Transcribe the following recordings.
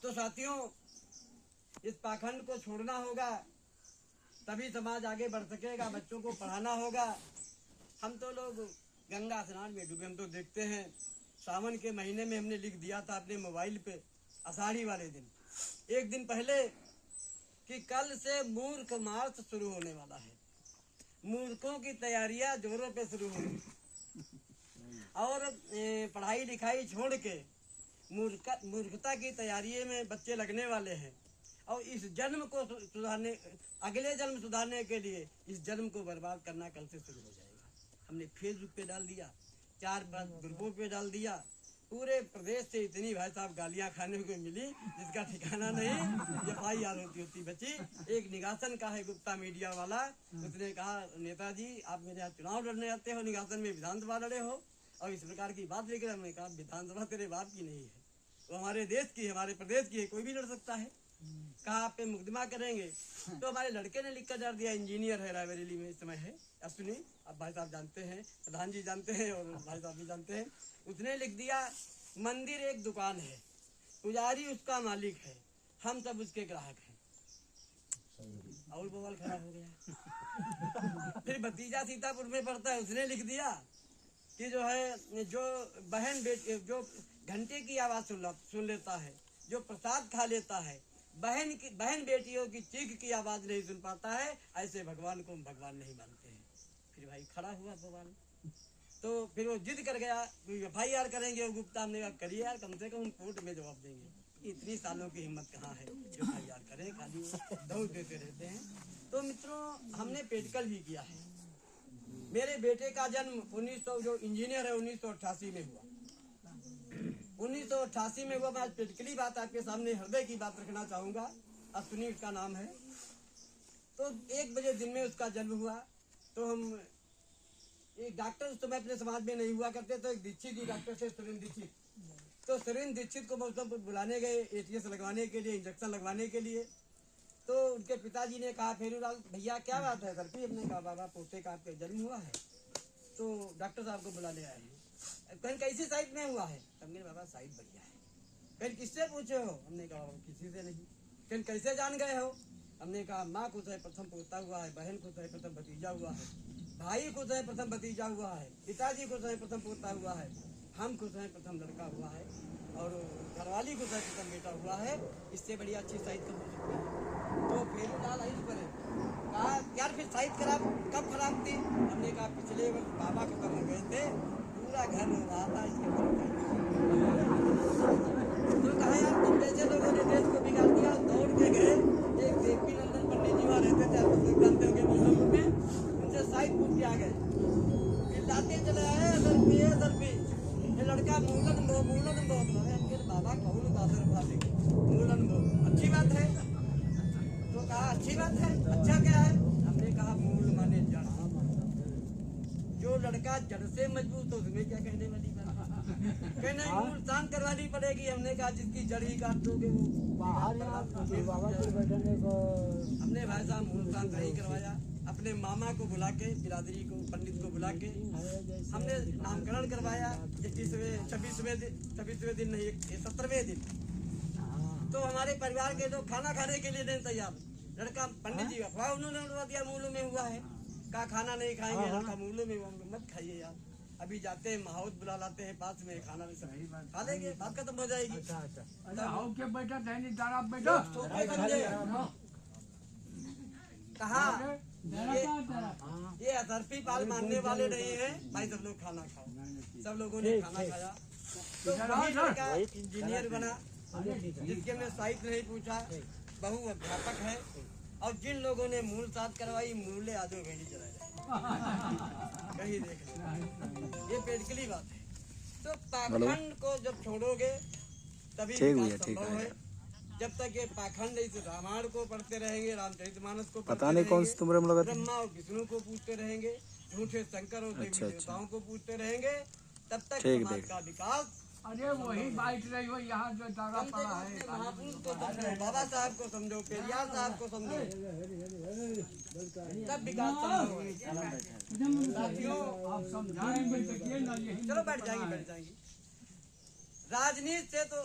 तो साथियों, इस पाखंड को छोड़ना होगा, तभी समाज आगे बढ़ सकेगा। बच्चों को पढ़ाना होगा। हम तो लोग गंगा स्नान में डूबे, हम तो देखते हैं सावन के महीने में हमने लिख दिया था अपने मोबाइल पे, आषाढ़ी वाले दिन, एक दिन पहले, कि कल से मूर्ख मास शुरू होने वाला है। मूर्खों की तैयारियां जोरों पे शुरू होगी और पढ़ाई लिखाई छोड़ के मूर्खता की तैयारी में बच्चे लगने वाले हैं। और इस जन्म को सुधारने, अगले जन्म सुधारने के लिए इस जन्म को बर्बाद करना कल से शुरू हो जाएगा। हमने फेसबुक पे डाल दिया, 4-5 ग्रुपों पे डाल दिया। पूरे प्रदेश से इतनी भाई साहब गालियां खाने को मिली जिसका ठिकाना नहीं। FIR होती बची। एक निगासन का है गुप्ता मीडिया वाला, उसने कहा नेताजी आप मेरे यहाँ चुनाव लड़ने आते हो, निगासन में विधानसभा लड़े हो और इस प्रकार की बात लेकर। हमने कहा विधानसभा तेरे बाप की नहीं है, वो हमारे देश की है, हमारे प्रदेश की है, कोई भी लड़ सकता है। कहा आप पे मुकदमा करेंगे। तो हमारे लड़के ने लिख कर डाल दिया, इंजीनियर है, रायबरेली में इस समय है, अश्विनी, अब भाई साहब जानते हैं, प्रधान जी जानते हैं और भाई साहब भी जानते हैं। उसने लिख दिया मंदिर एक दुकान है, पुजारी उसका मालिक है, हम सब उसके ग्राहक हैं। और बवाल खराब हो गया। फिर भतीजा सीतापुर में पढ़ता है, उसने लिख दिया कि जो है, जो बहन बेटी जो घंटे की आवाज सुन लेता है, जो प्रसाद खा लेता है, बहन बेटियों की चीख की आवाज नहीं सुन पाता है, ऐसे भगवान को हम भगवान नहीं मानते हैं। फिर भाई खड़ा हुआ भगवान। तो फिर वो जिद कर गया, FIR करेंगे। वो गुप्ता ने कहा करिए यार, कम से कम कोर्ट में जवाब देंगे। इतनी सालों की हिम्मत कहाँ है जो FIR करें, खाली दौड़ देते रहते हैं। तो मित्रों, हमने पेटकल भी किया है। मेरे बेटे का जन्म 1900, जो इंजीनियर है, 1988 में हुआ। 1988 में हुआ। मैं आज पेटकली बात आपके सामने, हृदय की बात रखना चाहूंगा। अश्विनी उसका नाम है। तो 1 बजे दिन में उसका जन्म हुआ। तो हम एक डॉक्टर उस समय अपने समाज में नहीं हुआ करते, तो एक दीक्षित जी डॉक्टर थे, सुरेंद्र दीक्षित। तो सुरेंद्र दीक्षित को मौसम बुलाने गए ATS लगवाने के लिए, इंजेक्शन लगवाने के लिए। तो उनके पिताजी ने कहा फेरूलाल भैया क्या बात है सर? हमने कहा बाबा पोते का आपका जन्म हुआ है, तो डॉक्टर साहब को बुलाने आए हैं। कहीं कैसी साइड में हुआ है? हमने बाबा साइड बढ़िया है। कहीं किससे पूछे हो? हमने कहा किसी से नहीं। कहीं कैसे जान गए हो? हमने कहा माँ खुश है, प्रथम पोता हुआ है, बहन खुश है, प्रथम भतीजा हुआ है, भाई खुश है, प्रथम भतीजा हुआ है, पिताजी खुश है, प्रथम पोता हुआ है, हम खुश हैं, प्रथम लड़का हुआ है, और घरवाली खुश है, प्रथम बेटा हुआ है। इससे बड़ी अच्छी साइड कब हो सकती है? तो फेरूलाल आइज करे, कहा यार फिर साइड कब खराब थी? हमने कहा पिछले वर्ष बाबा खत्म हो गए थे, पूरा घर हो रहा था, इसके तो कहा यार तुम जैसे लोगों ने देश को बिगाड़ दिया। दौड़ के गए, एक देवी नंदन पंडित जी वहाँ रहते थे, आप लोग जानते होंगे मुसलमान में, उनसे साइड पूछ के आ गए। फिर लाते चले आए, अदर पे ये लड़का मूलन बो बाबा कौन बादर भाषे मूलन बो, अच्छी बात है। तो कहा अच्छी बात है, अच्छा क्या है? हमने कहा मूल माने जड़, जो लड़का जड़ से मजबूत हो उसमें क्या कहने वाली बात? कहना मूल शांत करवानी पड़ेगी। हमने कहा जिसकी जड़ ही काट दोगे वो बाहर। हमने भाई साहब मूल शांत नहीं करवाया। अपने मामा को बुला के, बिरादरी को, पंडित को बुला के हमने नामकरण करवाया। 26वें दिन नहीं, 17वें दिन। तो हमारे परिवार के लोग खाना खाने के लिए नहीं तैयार। लड़का पंडित जी अफवाह उन्होंने उड़वा दिया, मूलों में हुआ है, कहा खाना नहीं खाएंगे, लड़का मूलों में हुआ, मत खाइए यार। अभी जाते हैं माहौत बुला लाते हैं पास में, खाना में सब खा लेंगे, बात खत्म हो जाएगी। कहा ये अतरफी पाल मानने वाले नहीं हैं भाई, सब लोग खाना खाओ। सब लोगों ने खाना खाया। तो वही लड़का इंजीनियर बना, जिसके हमने साइट नहीं पूछा, बहु अध्यापक है। और जिन लोगों ने मूल साथ करवाई, मूल्य आदो भेड़ी चला जाए कहीं देख ले। ये पेटकली बात है। तो पाखंड को जब छोड़ोगे तभी संभव है। जब तक ये पाखंड इस रामायण को पढ़ते रहेंगे, रामचरितमानस को पता नहीं कौन सी तुम ब्रह्मा और विष्णु को पूछते रहेंगे, झूठे शंकर और देवी देवताओं को पूछते रहेंगे, तब तक समाज का विकास। अरे वही बाइट रही हो यहाँ जो दौरा पड़ा है। महापुरुष को समझो, बाबा साहब को समझो, पेरियार साहब को समझो, तब विकास संभव है। साथियों आप समझाएंगे, चलो बैठ जाएंगे। राजनीति से तो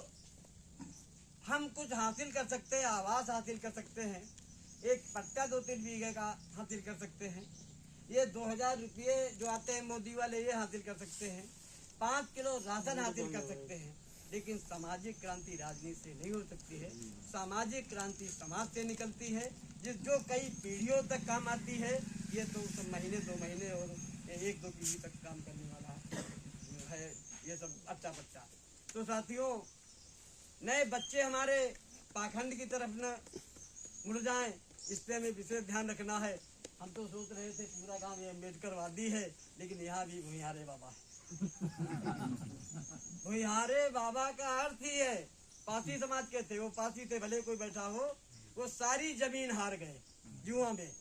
हम कुछ हासिल कर सकते हैं, आवास हासिल कर सकते हैं, एक पट्टा 2-3 बीघे का हासिल कर सकते हैं, ये 2000 रुपये जो आते हैं मोदी वाले ये हासिल कर सकते हैं, 5 किलो राशन हासिल कर सकते हैं। लेकिन सामाजिक क्रांति राजनीति से नहीं हो सकती है। सामाजिक क्रांति समाज से निकलती है, जो कई पीढ़ियों तक काम आती है। ये तो महीने 2 महीने और 1-2 पीढ़ी तक काम करने वाला है ये सब अच्छा बच्चा। तो साथियों, नए बच्चे हमारे पाखंड की तरफ न मुड़ जाएं, इस पे हमें विशेष ध्यान रखना है। हम तो सोच रहे थे पूरा गांव ये अम्बेडकरवादी है, लेकिन यहाँ भी भुइयारे बाबा है। भुइयारे बाबा का अर्थ ही है, पासी समाज के थे, वो पासी थे, भले कोई बैठा हो, वो सारी जमीन हार गए जुआ में।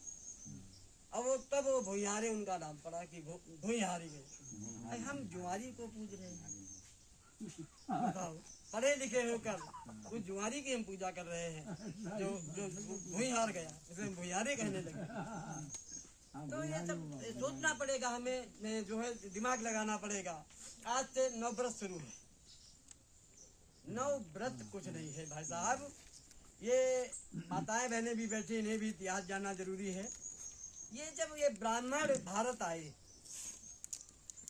अब वो तब वो भुइयारे उनका नाम पड़ा कि भुइयारी गए। हम जुआरी को पूज रहे हैं, बताओ, पढ़े लिखे होकर उस जुआरी की हम पूजा कर रहे हैं जो भुई हार गया, इसे भुइयारे कहने लगे। तो ये सब सोचना पड़ेगा हमें, जो है दिमाग लगाना पड़ेगा। आज से नवव्रत शुरू है। नवव्रत कुछ नहीं है भाई साहब, ये माताएं बहनें भी बैठी, इन्हें भी इतिहास जानना जरूरी है। ये जब ये ब्राह्मण भारत आए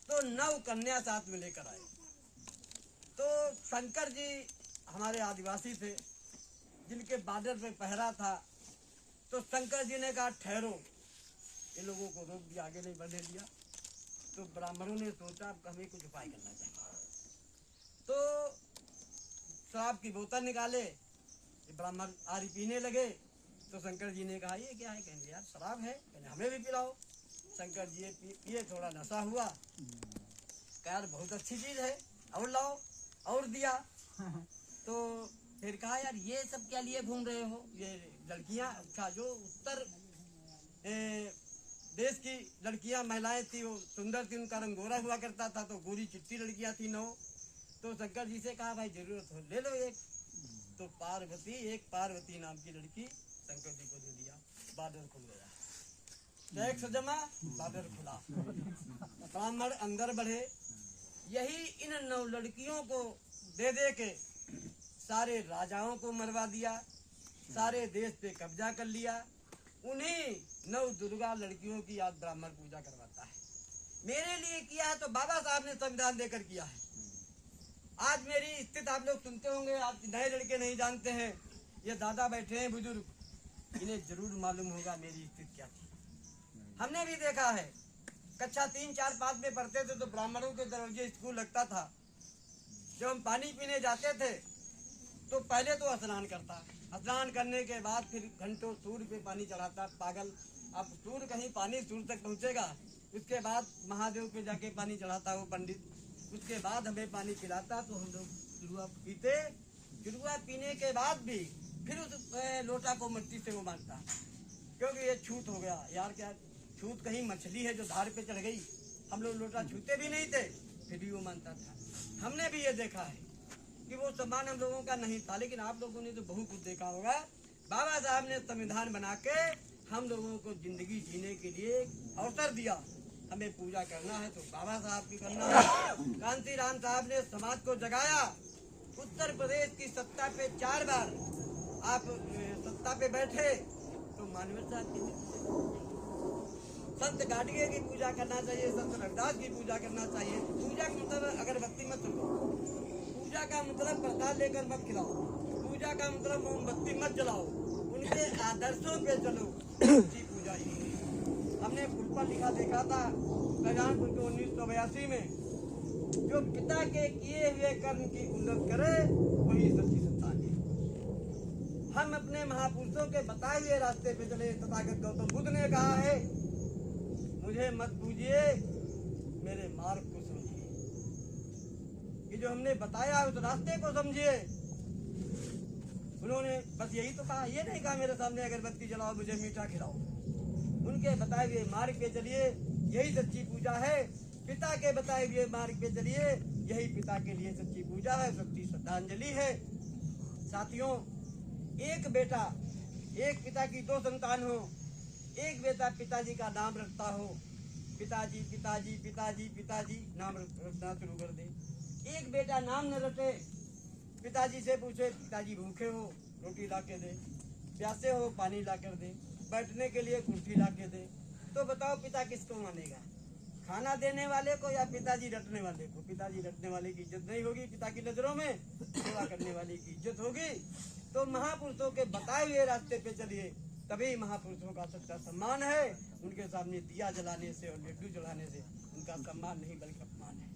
तो 9 कन्या साथ में लेकर आए। तो शंकर जी हमारे आदिवासी थे, जिनके बॉर्डर पे पहरा था। तो शंकर जी ने कहा ठहरो, इन लोगों को रोक दिया, आगे नहीं बढ़ने दिया। तो ब्राह्मणों ने सोचा अब हमें कुछ उपाय करना चाहिए। तो शराब की बोतल निकाले, ब्राह्मण आरी पीने लगे। तो शंकर जी ने कहा ये क्या है? कहेंगे यार शराब है, कहने हमें भी पिलाओ। शंकर जी पिए, थोड़ा नशा हुआ, यार बहुत अच्छी चीज है, और लाओ, और दिया। तो फिर कहा यार ये सब क्या लिए घूम रहे हो? ये लड़कियां, अच्छा जो उत्तर देश की लड़कियां महिलाएं थी वो सुंदर थी, उनका रंग गोरा हुआ करता था, तो गोरी चिट्टी लड़कियां थी 9। तो शंकर जी से कहा भाई जरूरत हो ले लो एक। तो एक पार्वती नाम की लड़की शंकर जी को दे दिया। बादल खुल गया, टैक्स जमा, बादल खुला, ब्राह्मण अंदर बढ़े। यही इन 9 लड़कियों को दे दे के सारे राजाओं को मरवा दिया, सारे देश पे कब्जा कर लिया। उन्हीं 9 दुर्गा लड़कियों की आज ब्राह्मण पूजा करवाता है। मेरे लिए किया है तो बाबा साहब ने संविधान देकर किया है। आज मेरी स्थिति आप लोग सुनते होंगे, आप नए लड़के नहीं जानते हैं, ये दादा बैठे हैं बुजुर्ग, इन्हें जरूर मालूम होगा मेरी स्थिति क्या थी। हमने भी देखा है, कक्षा 3, 4, 5 में पढ़ते थे तो ब्राह्मणों के दरवाजे स्कूल लगता था। जब हम पानी पीने जाते थे तो पहले तो स्नान करता, स्नान करने के बाद फिर घंटों सूर्य पे पानी चढ़ाता। पागल, अब सूर्य कहीं पानी सूर्य तक पहुंचेगा, उसके बाद महादेव पे जाके पानी चढ़ाता वो पंडित, उसके बाद हमें पानी पिलाता। तो हम लोग जुड़ुआ पीते, जुड़ुआ पीने के बाद भी फिर उस लोटा को मिट्टी से वो मांगता, क्योंकि ये छूत हो गया। यार क्या छूत, कहीं मछली है जो धार पे चढ़ गई। हम लोग लोटा छूते भी नहीं थे, फिर भी वो मानता था। हमने भी ये देखा है कि वो सम्मान हम लोगों का नहीं था, लेकिन आप लोगों ने तो बहुत कुछ देखा होगा। बाबा साहब ने संविधान बना के हम लोगों को जिंदगी जीने के लिए अवसर दिया। हमें पूजा करना है तो बाबा साहब की करना है। कांशीराम साहब ने समाज को जगाया। उत्तर प्रदेश की सत्ता पे 4 बार आप सत्ता पे बैठे तो मानवता की, संत गाड़िए की पूजा करना चाहिए, संत रविदास की पूजा करना चाहिए। पूजा का मतलब अगरबत्ती मत लो, पूजा का मतलब प्रसाद लेकर मत खिलाओ, पूजा का मतलब मोमबत्ती मत जलाओ, उनके आदर्शों पे चलो, अच्छी पूजा ही। हमने पुल पर लिखा देखा था कल्याणपुर के 1982 में, जो पिता के किए हुए कर्म की उन्नत करे वही सच्ची संतान है। हम अपने महापुरुषों के बताए हुए रास्ते पे चले। तथागत गौतम बुद्ध ने कहा है मुझे मत पूजिए, मेरे मार्ग को समझिए। कि जो हमने बताया उस रास्ते को समझिए। उन्होंने बस यही तो कहा, ये नहीं कहा मेरे सामने अगरबत्ती जलाओ, मुझे मीठा खिलाओ। उनके बताए हुए मार्ग पे चलिए, यही सच्ची पूजा है। पिता के बताए हुए मार्ग पे चलिए, यही पिता के लिए सच्ची पूजा है, सच्ची श्रद्धांजलि है। साथियों, एक बेटा, एक पिता की 2 संतान हो, एक बेटा पिताजी का नाम रखता हो, पिताजी पिताजी पिताजी पिताजी नाम रखना शुरू कर दे। एक बेटा नाम न रटे, पिताजी से पूछे, पिताजी भूखे हो रोटी ला के दे, प्यासे हो पानी ला कर दे, बैठने के लिए कुर्सी ला के दे। तो बताओ पिता किसको मानेगा, खाना देने वाले को या पिताजी रटने वाले को? पिताजी रटने वाले की इज्जत नहीं होगी पिता की नजरों में, सेवा करने वाले की इज्जत होगी। तो महापुरुषों के बताए हुए रास्ते पे चलिए, तभी महापुरुषों का सच्चा सम्मान है। उनके सामने दिया जलाने से और लड्डू चढ़ाने से उनका सम्मान नहीं बल्कि अपमान है।